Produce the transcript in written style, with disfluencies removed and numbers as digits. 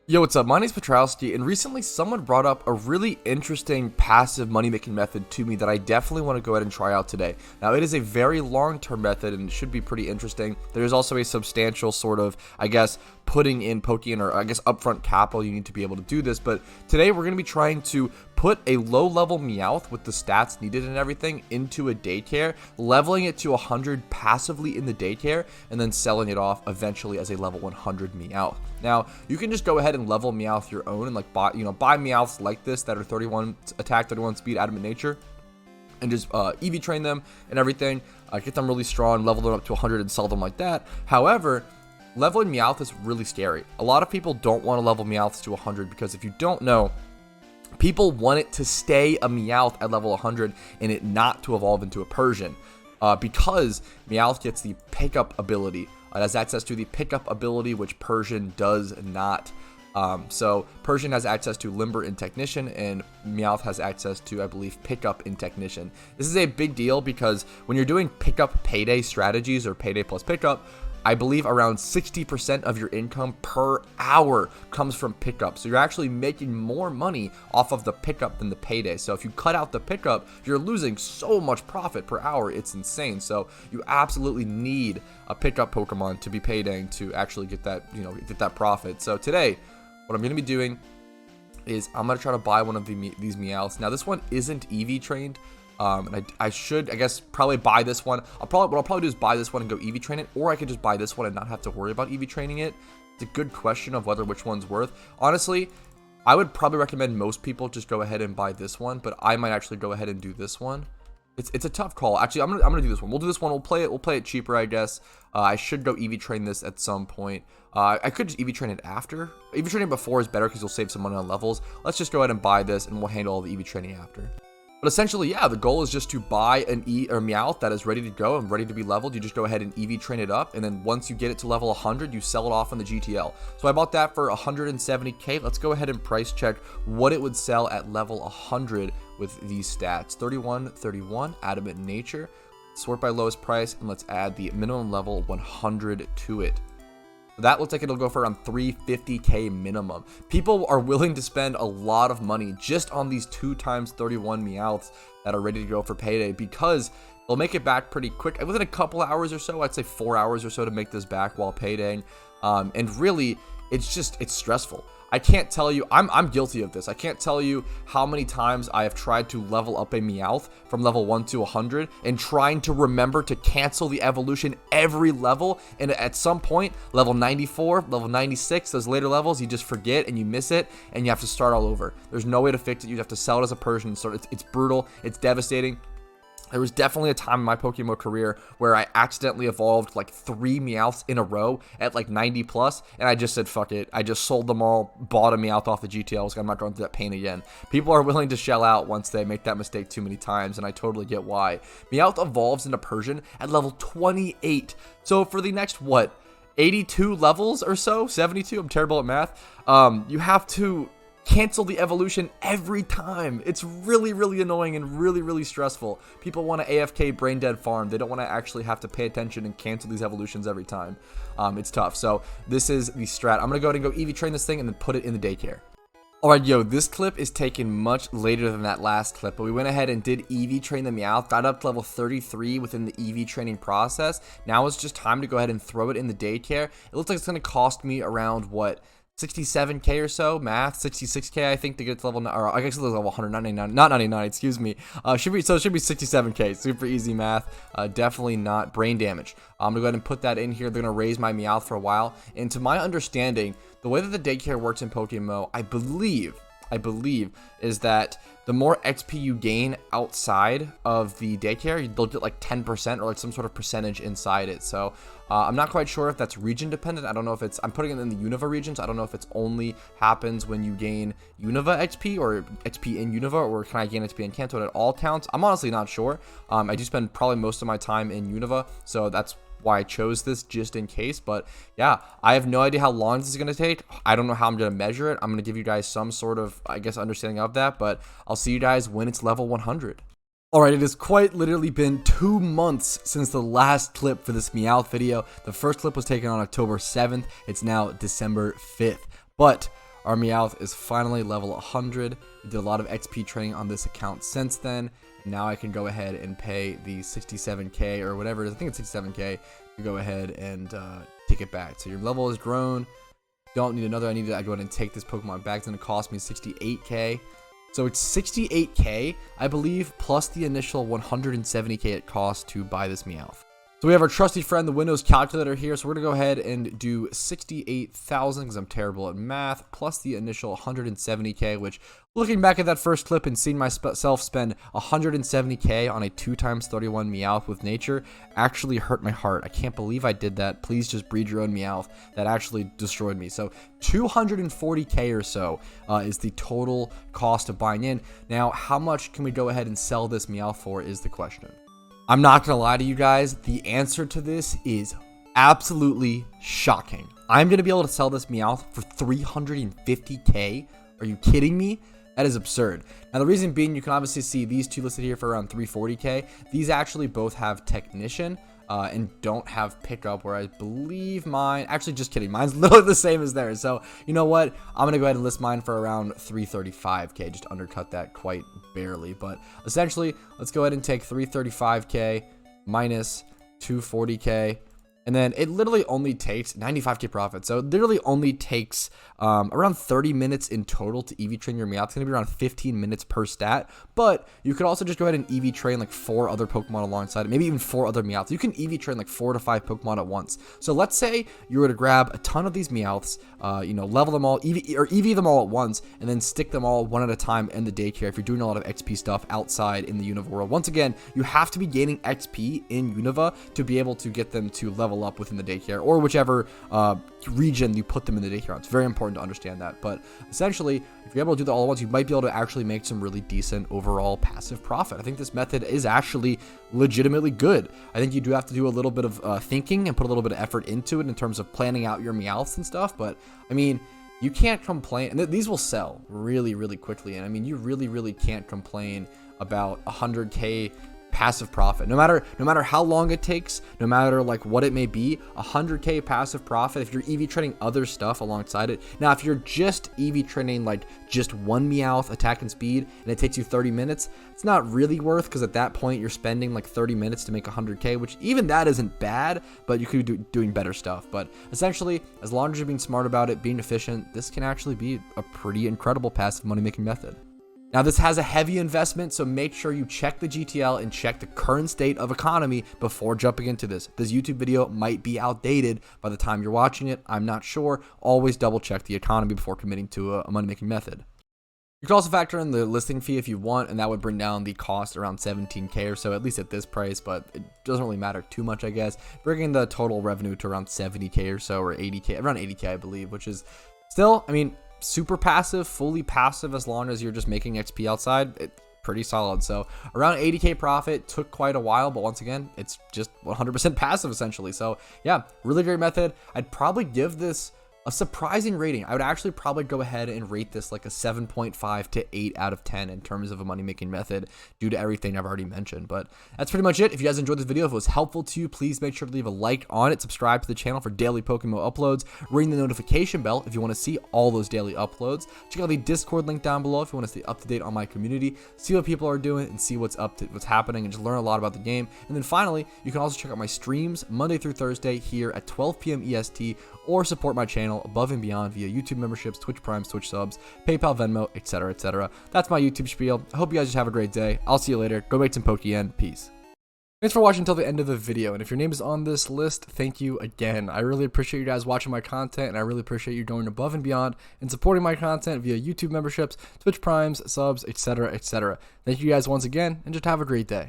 Yo, what's up? My name's Patrouski, and recently someone brought up a really interesting passive money-making method to me that I definitely want to go ahead and try out today. Now, it is a very long-term method, and it should be pretty interesting. There's also a substantial sort of, putting in Pokeyen, or upfront capital you need to be able to do this, but today we're going to be trying to put a low-level Meowth with the stats needed and everything into a daycare, leveling it to 100 passively in the daycare, and then selling it off eventually as a level 100 Meowth. Now, you can just go ahead and level Meowth your own and buy Meowths like this that are 31 attack, 31 speed, adamant nature, and just EV train them and everything, get them really strong, level them up to 100 and sell them like that. However, leveling Meowth is really scary. A lot of people don't want to level Meowths to 100 because if you don't know, people want it to stay a Meowth at level 100 and it not to evolve into a Persian, because Meowth gets the pickup ability. It has access to the pickup ability, which Persian does not. So Persian has access to Limber and Technician, and Meowth has access to, I believe, Pickup in Technician. This is a big deal because when you're doing pickup payday strategies or payday plus pickup, I believe around 60% of your income per hour comes from pickup. So you're actually making more money off of the pickup than the payday. So if you cut out the pickup, you're losing so much profit per hour. It's insane. So you absolutely need a pickup Pokemon to be paydaying to actually get that, get that profit. So today, what I'm going to be doing is I'm going to try to buy one of these Meowths. Now this one isn't EV trained. And I should, probably buy this one. What I'll probably do is buy this one and go EV train it, or I could just buy this one and not have to worry about EV training it. It's a good question of which one's worth. Honestly, I would probably recommend most people just go ahead and buy this one, but I might actually go ahead and do this one. It's a tough call. Actually, I'm gonna do this one. We'll do this one. We'll play it cheaper, I guess. I should go EV train this at some point. I could just EV train it after. EV training before is better because you'll save some money on levels. Let's just go ahead and buy this, and we'll handle all the EV training after. But essentially, yeah, the goal is just to buy an Meowth that is ready to go and ready to be leveled. You just go ahead and EV train it up, and then once you get it to level 100, you sell it off on the GTL. So I bought that for 170k. Let's go ahead and price check what it would sell at level 100 with these stats. 31, 31, adamant nature. Sort by lowest price, and let's add the minimum level 100 to it. That looks like it'll go for around 350k minimum. People are willing to spend a lot of money just on these 2x31 Meowths that are ready to go for payday because they'll make it back pretty quick. Within a couple hours or so, I'd say 4 hours or so to make this back while paydaying. And really, it's stressful. I can't tell you, I'm guilty of this. I can't tell you how many times I have tried to level up a Meowth from level 1 to 100 and trying to remember to cancel the evolution every level. And at some point, level 94, level 96, those later levels, you just forget and you miss it and you have to start all over. There's no way to fix it. You have to sell it as a Persian and start. It's brutal. It's devastating. There was definitely a time in my PokeMMO career where I accidentally evolved like 3 Meowths in a row at like 90 plus, and I just said, fuck it. I just sold them all, bought a Meowth off the GTLs. I'm not going through that pain again. People are willing to shell out once they make that mistake too many times, and I totally get why. Meowth evolves into Persian at level 28. So for the next, 82 levels or so? 72? I'm terrible at math. You have to cancel the evolution every time. It's really, really annoying and really, really stressful. People want to AFK brain dead farm. They don't want to actually have to pay attention and cancel these evolutions every time. It's tough. So this is the strat. I'm going to go ahead and go EV train this thing and then put it in the daycare. Alright, yo, this clip is taken much later than that last clip, but we went ahead and did EV train the Meowth, got up to level 33 within the EV training process. Now it's just time to go ahead and throw it in the daycare. It looks like it's going to cost me around, 67k or so, math, 66k I think to get to level, or I guess it's level 199, not 99, excuse me. It should be 67k, super easy math, definitely not brain damage. I'm gonna go ahead and put that in here. They're gonna raise my Meowth for a while, and to my understanding, the way that the daycare works in PokeMMO, I believe, is that the more XP you gain outside of the daycare, they'll get like 10% or like some sort of percentage inside it. So I'm not quite sure if that's region dependent. I don't know if I'm putting it in the Unova regions. I don't know if it's only happens when you gain Unova XP or XP in Unova, or can I gain XP in Kanto at all towns? I'm honestly not sure. I do spend probably most of my time in Unova, so that's why I chose this just in case. But yeah, I have no idea how long this is going to take. I don't know how I'm going to measure it. I'm going to give you guys some sort of, understanding of that, but I'll see you guys when it's level 100. Alright, it has quite literally been 2 months since the last clip for this Meowth video. The first clip was taken on October 7th. It's now December 5th. But Our Meowth is finally level 100. We did a lot of XP training on this account since then. Now I can go ahead and pay the 67k or whatever it is. I think it's 67k to go ahead and take it back. So your level has grown. Don't need another. I need to go ahead and take this Pokemon back. It's going to cost me 68k. So it's 68k, I believe, plus the initial 170k it costs to buy this Meowth. So we have our trusty friend, the Windows calculator here. So we're going to go ahead and do 68,000 because I'm terrible at math, plus the initial 170k, which looking back at that first clip and seeing myself spend 170k on a 2x31 Meowth with nature actually hurt my heart. I can't believe I did that. Please just breed your own Meowth. That actually destroyed me. So 240k or so is the total cost of buying in. Now, how much can we go ahead and sell this Meowth for is the question. I'm not going to lie to you guys. The answer to this is absolutely shocking. I'm going to be able to sell this Meowth for 350k. Are you kidding me? That is absurd. Now, the reason being, you can obviously see these two listed here for around 340k. These actually both have Technician and don't have Pickup, where I believe mine... Actually, just kidding. Mine's literally the same as theirs. So, you know what? I'm going to go ahead and list mine for around 335k. Just undercut that quite barely. But essentially, let's go ahead and take 335k minus 240k. And then it literally only takes 95k profit. So it literally only takes around 30 minutes in total to EV train your Meowth. It's going to be around 15 minutes per stat. But you could also just go ahead and EV train like 4 other Pokemon alongside it. Maybe even 4 other Meowths. You can EV train like 4 to 5 Pokemon at once. So let's say you were to grab a ton of these Meowths, level them all, EV them all at once, and then stick them all one at a time in the daycare if you're doing a lot of XP stuff outside in the Unova world. Once again, you have to be gaining XP in Unova to be able to get them to level up within the daycare or whichever region you put them in the daycare on. It's very important to understand that. But essentially, if you're able to do that all at once, you might be able to actually make some really decent overall passive profit. I think this method is actually legitimately good. I think you do have to do a little bit of thinking and put a little bit of effort into it in terms of planning out your Meowths and stuff. But I mean, you can't complain, and these will sell really, really quickly. And I mean, you really, really can't complain about 100k passive profit. No matter how long it takes, no matter like what it may be, 100k passive profit if you're EV training other stuff alongside it. Now, if you're just EV training like just one Meowth attack and speed and it takes you 30 minutes, it's not really worth, because at that point you're spending like 30 minutes to make 100k, which even that isn't bad, but you could be doing better stuff. But essentially, as long as you're being smart about it, being efficient, this can actually be a pretty incredible passive money making method. Now, this has a heavy investment, so make sure you check the GTL and check the current state of economy before jumping into this. This YouTube video might be outdated by the time you're watching it. I'm not sure. Always double check the economy before committing to a money-making method. You can also factor in the listing fee if you want, and that would bring down the cost around 17k or so, at least at this price, but it doesn't really matter too much, I guess. Bringing the total revenue to around 70k or so, or 80k, around 80k, I believe, which is still, I mean, super passive, fully passive, as long as you're just making XP outside. It's pretty solid. So around 80k profit. Took quite a while, but once again, it's just 100% passive essentially. So yeah, really great method. I'd probably give this a surprising rating. I would actually probably go ahead and rate this like a 7.5 to 8 out of 10 in terms of a money making method due to everything I've already mentioned. But that's pretty much it. If you guys enjoyed this video, if it was helpful to you, please make sure to leave a like on it, subscribe to the channel for daily PokeMMO uploads, ring the notification bell if you want to see all those daily uploads. Check out the Discord link down below if you want to stay up to date on my community, see what people are doing and see what's happening, and just learn a lot about the game. And then finally, you can also check out my streams Monday through Thursday here at 12 p.m. EST, or support my channel above and beyond via YouTube memberships, Twitch Primes, Twitch subs, PayPal, Venmo, etc., etc. That's my YouTube spiel. I hope you guys just have a great day. I'll see you later. Go make some Pokeyen. Peace. Thanks for watching until the end of the video, and if your name is on this list, thank you again. I really appreciate you guys watching my content, and I really appreciate you going above and beyond and supporting my content via YouTube memberships, Twitch Primes, subs, etc., etc. Thank you guys once again, and just have a great day.